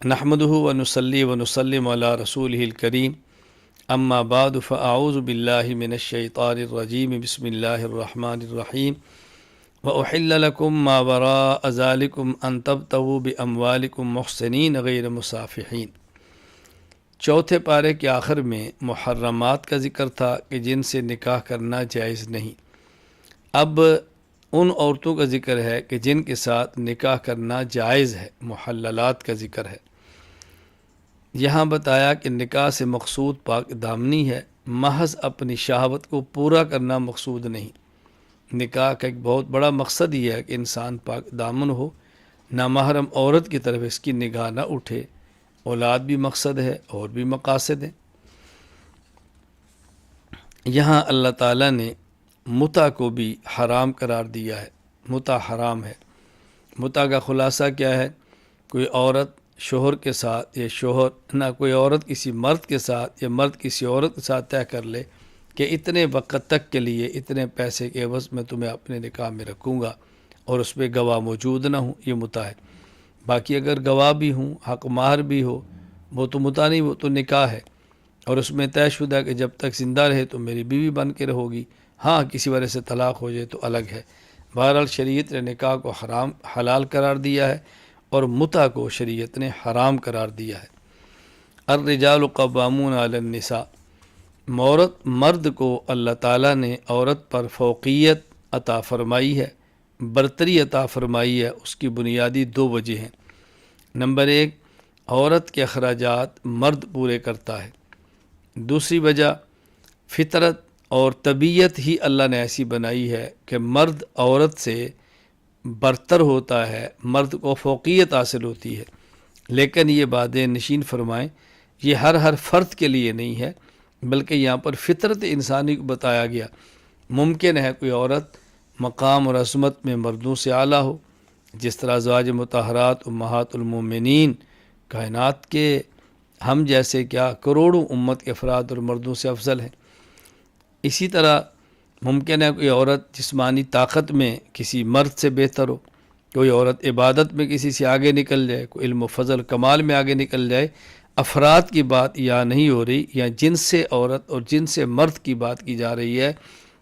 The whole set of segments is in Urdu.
نحمده ونصلي ونسلم على رسوله الكريم اما بعد فاعوذ بالله من الشيطان الرجيم بسم الله الرحمن الرحيم واحل لكم ما وراء ذلكم ان تبتغوا باموالكم محسنين غير مسافحين۔ چوتھے پارے کے آخر میں محرمات کا ذکر تھا کہ جن سے نکاح کرنا جائز نہیں۔ اب ان عورتوں کا ذکر ہے کہ جن کے ساتھ نکاح کرنا جائز ہے، محللات کا ذکر ہے۔ یہاں بتایا کہ نکاح سے مقصود پاک دامنی ہے، محض اپنی شہوت کو پورا کرنا مقصود نہیں۔ نکاح کا ایک بہت بڑا مقصد یہ ہے کہ انسان پاک دامن ہو، نامحرم عورت کی طرف اس کی نگاہ نہ اٹھے۔ اولاد بھی مقصد ہے اور بھی مقاصد ہیں۔ یہاں اللہ تعالیٰ نے متع کو بھی حرام قرار دیا ہے، متع حرام ہے۔ متع کا خلاصہ کیا ہے؟ کوئی عورت شوہر کے ساتھ یا شوہر نہ کوئی عورت کسی مرد کے ساتھ یا مرد کسی عورت کے ساتھ طے کر لے کہ اتنے وقت تک کے لیے اتنے پیسے کے عوض میں تمہیں اپنے نکاح میں رکھوں گا اور اس پہ گواہ موجود نہ ہوں، یہ متع ہے۔ باقی اگر گواہ بھی ہوں، حق مہر بھی ہو، وہ تو متع نہیں، وہ تو نکاح ہے، اور اس میں طے شدہ کہ جب تک زندہ رہے تو میری بیوی بن کے رہو گی، ہاں کسی وجہ سے طلاق ہو جائے تو الگ ہے۔ بہرحال شریعت نے نکاح کو حلال قرار دیا ہے اور متع کو شریعت نے حرام قرار دیا ہے۔ الرجال قوامون علی النساء، مرد کو اللہ تعالیٰ نے عورت پر فوقیت عطا فرمائی ہے، برتری عطا فرمائی ہے۔ اس کی بنیادی دو وجہ ہیں۔ نمبر ایک، عورت کے اخراجات مرد پورے کرتا ہے۔ دوسری وجہ، فطرت اور طبیعت ہی اللہ نے ایسی بنائی ہے کہ مرد عورت سے برتر ہوتا ہے، مرد کو فوقیت حاصل ہوتی ہے۔ لیکن یہ باتیں نشین فرمائیں، یہ ہر فرد کے لیے نہیں ہے، بلکہ یہاں پر فطرت انسانی کو بتایا گیا۔ ممکن ہے کوئی عورت مقام اور عظمت میں مردوں سے اعلیٰ ہو، جس طرح ازواج مطہرات امہات المومنین کائنات کے ہم جیسے کیا کروڑوں امت کے افراد اور مردوں سے افضل ہیں۔ اسی طرح ممکن ہے کوئی عورت جسمانی طاقت میں کسی مرد سے بہتر ہو، کوئی عورت عبادت میں کسی سے آگے نکل جائے، کوئی علم و فضل کمال میں آگے نکل جائے۔ افراد کی بات یہاں نہیں ہو رہی، یا جنس سے عورت اور جنس سے مرد کی بات کی جا رہی ہے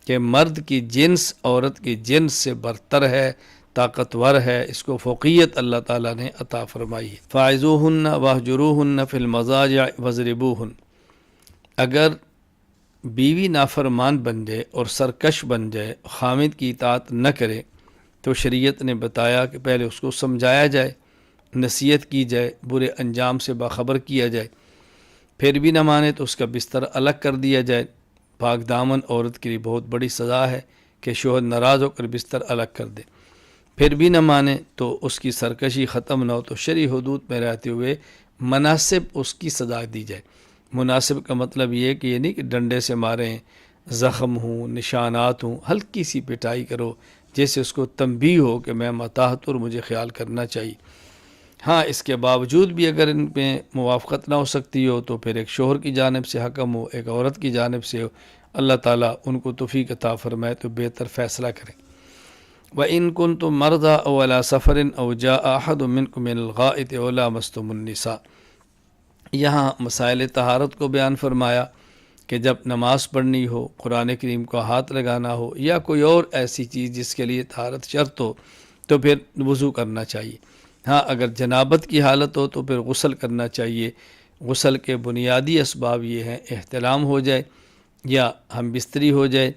کہ مرد کی جنس عورت کی جنس سے برتر ہے، طاقتور ہے، اس کو فوقیت اللہ تعالیٰ نے عطا فرمائی ہے۔ فاعظوہن واہجروہن فی المضاجع واضربوہن، اگر بیوی نافرمان بن جائے اور سرکش بن جائے، خامد کی اطاعت نہ کرے، تو شریعت نے بتایا کہ پہلے اس کو سمجھایا جائے، نصیحت کی جائے، برے انجام سے باخبر کیا جائے۔ پھر بھی نہ مانے تو اس کا بستر الگ کر دیا جائے۔ پاک دامن عورت کے لیے بہت بڑی سزا ہے کہ شوہر ناراض ہو کر بستر الگ کر دے۔ پھر بھی نہ مانے تو اس کی سرکشی ختم نہ ہو تو شرعی حدود میں رہتے ہوئے مناسب اس کی سزا دی جائے۔ مناسب کا مطلب یہ کہ یہ نہیں کہ ڈنڈے سے ماریں، زخم ہوں، نشانات ہوں، ہلکی سی پٹائی کرو جیسے اس کو تنبیہ ہو کہ میں متاحت اور مجھے خیال کرنا چاہیے۔ ہاں اس کے باوجود بھی اگر ان پہ موافقت نہ ہو سکتی ہو تو پھر ایک شوہر کی جانب سے حکم ہو، ایک عورت کی جانب سے ہو، اللہ تعالیٰ ان کو توفیق عطا فرمائے تو بہتر فیصلہ کریں۔ وَإِن كُنتُم مَرْضَىٰ أَوْ عَلَىٰ سَفَرٍ أَوْ جَاءَ أَحَدٌ مِّنكُم مِّنَ الْغَائِطِ أَوْ لَامَسْتُمُ النِّسَاءَ، یہاں مسائل طہارت کو بیان فرمایا کہ جب نماز پڑھنی ہو، قرآن کریم کو ہاتھ لگانا ہو، یا کوئی اور ایسی چیز جس کے لیے طہارت شرط ہو تو پھر وضو کرنا چاہیے۔ ہاں اگر جنابت کی حالت ہو تو پھر غسل کرنا چاہیے۔ غسل کے بنیادی اسباب یہ ہیں، احتلام ہو جائے، یا ہم بستری ہو جائے،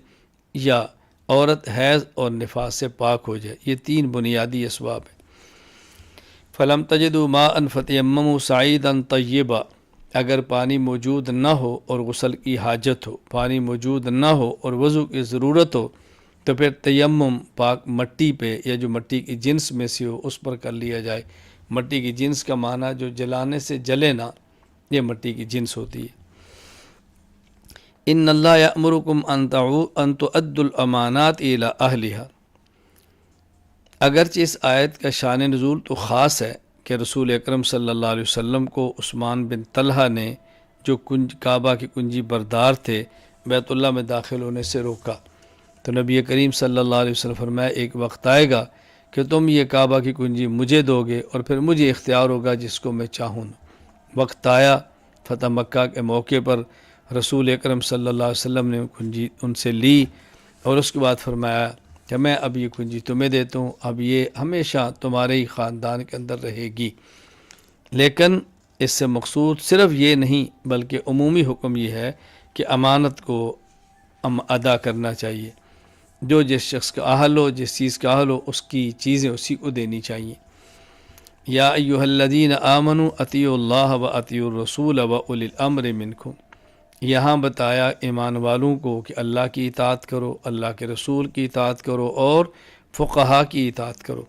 یا عورت حیض اور نفاس سے پاک ہو جائے، یہ تین بنیادی اسباب ہیں۔ فَلَمْ تَجِدُوا مَاءً فَتَيَمَّمُوا صَعِيدًا طَيِّبًا، اگر پانی موجود نہ ہو اور غسل کی حاجت ہو، پانی موجود نہ ہو اور وضو کی ضرورت ہو، تو پھر تیمم پاک مٹی پہ یا جو مٹی کی جنس میں سے ہو اس پر کر لیا جائے۔ مٹی کی جنس کا معنی جو جلانے سے جلے نہ، یہ مٹی کی جنس ہوتی ہے۔ ان اللہ یأمرکم ان تؤدوا الامانات الی اہلها، اگرچہ اس آیت کا شان نزول تو خاص ہے کہ رسول اکرم صلی اللہ علیہ وسلم کو عثمان بن طلحہ نے جو کعبہ کی کنجی بردار تھے بیت اللہ میں داخل ہونے سے روکا، تو نبی کریم صلی اللہ علیہ وسلم فرمایا ایک وقت آئے گا کہ تم یہ کعبہ کی کنجی مجھے دو گے اور پھر مجھے اختیار ہوگا جس کو میں چاہوں۔ وقت آیا فتح مکہ کے موقع پر رسول اکرم صلی اللہ علیہ وسلم نے کنجی ان سے لی اور اس کے بعد فرمایا کہ میں اب یہ کنجی تمہیں دیتا ہوں، اب یہ ہمیشہ تمہارے ہی خاندان کے اندر رہے گی۔ لیکن اس سے مقصود صرف یہ نہیں بلکہ عمومی حکم یہ ہے کہ امانت کو ادا کرنا چاہیے، جو جس شخص کا اہل ہو، جس چیز کا اہل ہو، اس کی چیزیں اسی کو دینی چاہیے۔ یا ایھا الذین آمنوا اطیعوا اللہ و اطیعوا الرسول و اولی الامر منکم، یہاں بتایا ایمان والوں کو کہ اللہ کی اطاعت کرو، اللہ کے رسول کی اطاعت کرو اور فقہا کی اطاعت کرو۔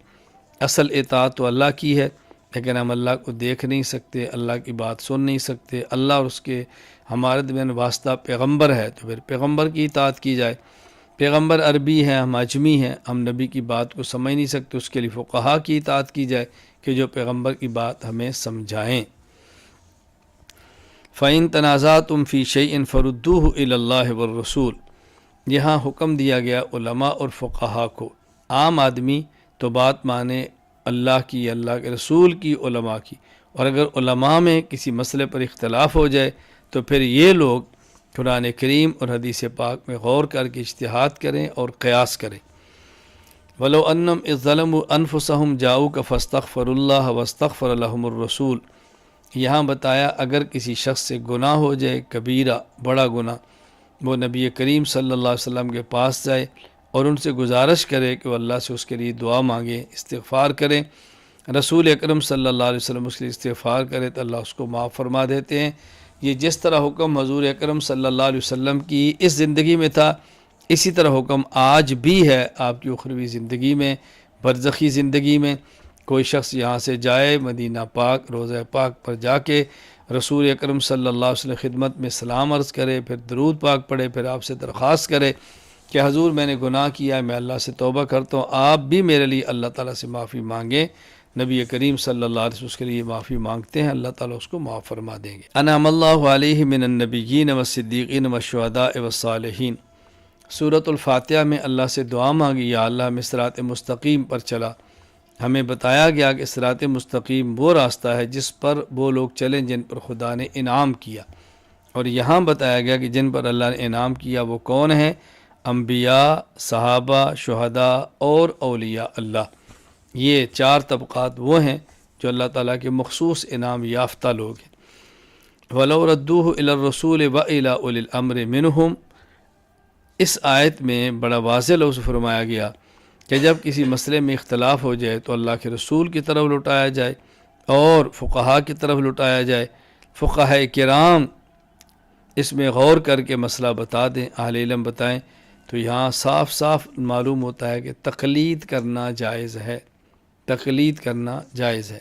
اصل اطاعت تو اللہ کی ہے، لیکن ہم اللہ کو دیکھ نہیں سکتے، اللہ کی بات سن نہیں سکتے، اللہ اور اس کے ہمارے درمیان واسطہ پیغمبر ہے تو پھر پیغمبر کی اطاعت کی جائے۔ پیغمبر عربی ہیں، ہم اجمی ہیں، ہم نبی کی بات کو سمجھ نہیں سکتے، اس کے لیے فقہا کی اطاعت کی جائے کہ جو پیغمبر کی بات ہمیں سمجھائیں۔ فَإِن تَنَازَعْتُمْ فِي شَيْءٍ فَرُدُّوهُ إِلَى اللَّهِ وَالرَّسُولِ، یہاں حکم دیا گیا علماء اور فقہا کو۔ عام آدمی تو بات مانے اللہ کی، اللہ کے رسول کی، علماء کی، اور اگر علماء میں کسی مسئلے پر اختلاف ہو جائے تو پھر یہ لوگ قرآن کریم اور حدیث پاک میں غور کر کے اجتہاد کریں اور قیاس کریں۔ وَلَوْ أَنَّهُمْ إِذ ظَلَمُوا أَنفُسَهُمْ جَاءُوكَ فَاسْتَغْفَرُوا اللَّهَ وَاسْتَغْفَرَ لَهُمُ الرَّسُولُ، یہاں بتایا اگر کسی شخص سے گناہ ہو جائے، کبیرہ بڑا گناہ، وہ نبی کریم صلی اللہ علیہ وسلم کے پاس جائے اور ان سے گزارش کرے کہ وہ اللہ سے اس کے لیے دعا مانگے، استغفار کریں، رسول اکرم صلی اللہ علیہ وسلم اس کے لیے استغفار کرے تو اللہ اس کو معاف فرما دیتے ہیں۔ یہ جس طرح حکم حضور اکرم صلی اللہ علیہ وسلم کی اس زندگی میں تھا، اسی طرح حکم آج بھی ہے آپ کی اخروی زندگی میں، برزخی زندگی میں۔ کوئی شخص یہاں سے جائے مدینہ پاک، روضہ پاک پر جا کے رسول اکرم صلی اللہ علیہ وسلم خدمت میں سلام عرض کرے، پھر درود پاک پڑھے، پھر آپ سے درخواست کرے کہ حضور میں نے گناہ کیا ہے، میں اللہ سے توبہ کرتا ہوں، آپ بھی میرے لیے اللہ تعالیٰ سے معافی مانگیں، نبی کریم صلی اللہ علیہ وسلم اس کے لیے معافی مانگتے ہیں، اللہ تعالیٰ اس کو معاف فرما دیں گے۔ انعم اللہ علیہ من النبیین والصدیقین والشہداء والصالحین، سورۃ الفاتحہ میں اللہ سے دعا مانگی، یا اللہ ہمیں صراط مستقیم پر چلا۔ ہمیں بتایا گیا کہ صراط مستقیم وہ راستہ ہے جس پر وہ لوگ چلیں جن پر خدا نے انعام کیا، اور یہاں بتایا گیا کہ جن پر اللہ نے انعام کیا وہ کون ہیں؟ انبیاء، صحابہ، شہداء اور اولیاء اللہ۔ یہ چار طبقات وہ ہیں جو اللہ تعالیٰ کے مخصوص انعام یافتہ لوگ ہیں۔ وَلَوْ رَدُّوهُ إِلَى الرَّسُولِ وَإِلَى أُولِي الْأَمْرِ مِنْهُمْ، اس آیت میں بڑا واضح لفظ فرمایا گیا کہ جب کسی مسئلے میں اختلاف ہو جائے تو اللہ کے رسول کی طرف لوٹایا جائے اور فقہا کی طرف لوٹایا جائے۔ فقہاء کرام اس میں غور کر کے مسئلہ بتا دیں، اہل علم بتائیں، تو یہاں صاف صاف معلوم ہوتا ہے کہ تقلید کرنا جائز ہے، تقلید کرنا جائز ہے۔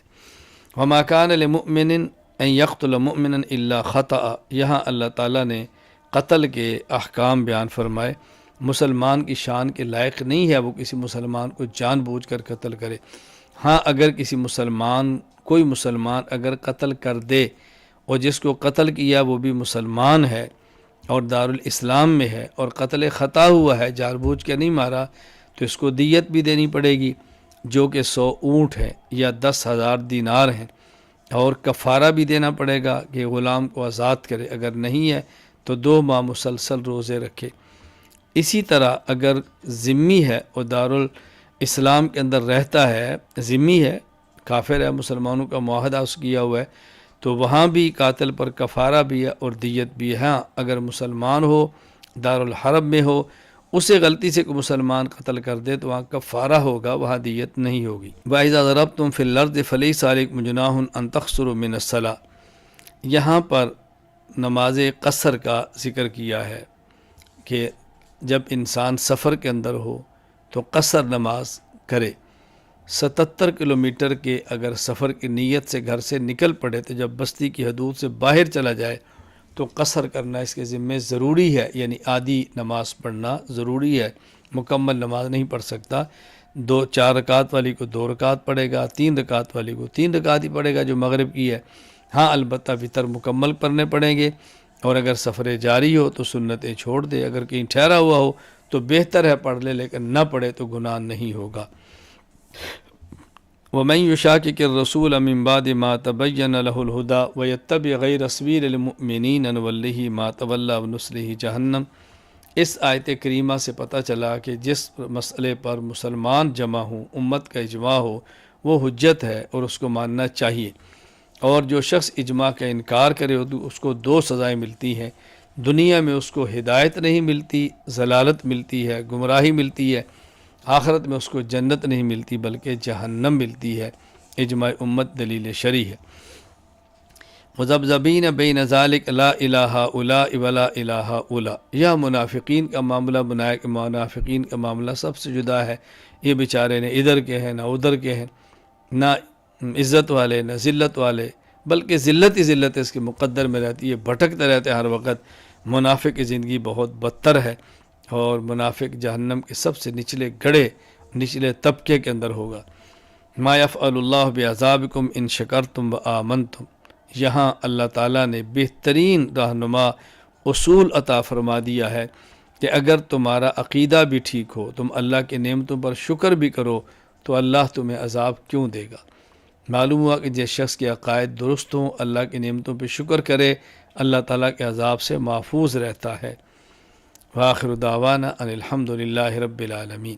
وَمَا كَانَ لِمُؤْمِنٍ أَن يَقْتُلَ مُؤْمِنًا إِلَّا خَطَأً، یہاں اللہ تعالیٰ نے قتل کے احکام بیان فرمائے۔ مسلمان کی شان کے لائق نہیں ہے وہ کسی مسلمان کو جان بوجھ کر قتل کرے۔ ہاں اگر کوئی مسلمان اگر قتل کر دے اور جس کو قتل کیا وہ بھی مسلمان ہے اور دارالاسلام میں ہے اور قتل خطا ہوا ہے، جان بوجھ کے نہیں مارا، تو اس کو دیت بھی دینی پڑے گی جو کہ 100 اونٹ ہے یا 10,000 دینار ہیں، اور کفارہ بھی دینا پڑے گا کہ غلام کو آزاد کرے، اگر نہیں ہے تو 2 ماہ مسلسل روزے رکھے۔ اسی طرح اگر ذمی ہے اور دارالاسلام کے اندر رہتا ہے، ذمی ہے، کافر ہے، مسلمانوں کا معاہدہ اس کیا ہوا ہے، تو وہاں بھی قاتل پر کفارہ بھی ہے اور دیت بھی ہے۔ ہاں اگر مسلمان ہو، دارالحرب میں ہو، اسے غلطی سے کوئی مسلمان قتل کر دے تو وہاں کفارہ ہوگا، وہاں دیت نہیں ہوگی۔ وَإِذَا ضَرَبْتُمْ فِي الْأَرْضِ فَلَيْسَ عَلَيْكُمْ جُنَاحٌ أَن تَقْصُرُوا مِنَ الصَّلَاةِ، یہاں پر نماز قصر کا ذکر کیا ہے کہ جب انسان سفر کے اندر ہو تو قصر نماز کرے۔ 77 کلومیٹر کے اگر سفر کی نیت سے گھر سے نکل پڑے تو جب بستی کی حدود سے باہر چلا جائے تو قصر کرنا اس کے ذمے ضروری ہے، یعنی آدھی نماز پڑھنا ضروری ہے، مکمل نماز نہیں پڑھ سکتا۔ 4 رکعت والی کو 2 رکعت پڑھے گا، 3 رکعت والی کو 3 رکعت ہی پڑھے گا جو مغرب کی ہے۔ ہاں البتہ وتر مکمل پڑھنے پڑیں گے، اور اگر سفر جاری ہو تو سنتیں چھوڑ دے، اگر کہیں ٹھہرا ہوا ہو تو بہتر ہے پڑھ لے، لیکن نہ پڑھے تو گناہ نہیں ہوگا۔ ومن یشاقق الرسول من بعد ما تبین له الہدی ویتبع غیر سبیل المؤمنین نولہ ما تولی ونصلہ جہنم۔ اس آیت کریمہ سے پتہ چلا کہ جس مسئلے پر مسلمان جمع ہوں، امت کا اجماع ہو، وہ حجت ہے اور اس کو ماننا چاہیے، اور جو شخص اجماع کا انکار کرے اس کو دو سزائیں ملتی ہیں۔ دنیا میں اس کو ہدایت نہیں ملتی، ضلالت ملتی ہے، گمراہی ملتی ہے، آخرت میں اس کو جنت نہیں ملتی بلکہ جہنم ملتی ہے۔ اجماع امت دلیل شرعی ہے۔ مذبذبین بین ذالک لا الہ الا ولا الہ الا، یہ منافقین کا معاملہ بنایا کہ منافقین کا معاملہ سب سے جدا ہے، یہ بیچارے نہ ادھر کے ہیں نہ ادھر کے ہیں، نہ عزت والے نہ ذلت والے، بلکہ ذلت ہی ذلت اس کے مقدر میں رہتی ہے، بھٹکتے رہتے ہیں ہر وقت۔ منافق کی زندگی بہت بدتر ہے، اور منافق جہنم کے سب سے نچلے گڑھے، نچلے طبقے کے اندر ہوگا۔ ما یفعل اللہ بعذابکم ان شکرتم وآمنتم، یہاں اللہ تعالیٰ نے بہترین رہنما اصول عطا فرما دیا ہے کہ اگر تمہارا عقیدہ بھی ٹھیک ہو، تم اللہ کے نعمتوں پر شکر بھی کرو، تو اللہ تمہیں عذاب کیوں دے گا؟ معلوم ہوا کہ جس شخص کے عقائد درست ہوں، اللہ کی نعمتوں پہ شکر کرے، اللہ تعالیٰ کے عذاب سے محفوظ رہتا ہے۔ وآخر دعوانا ان الحمد للہ رب العالمین۔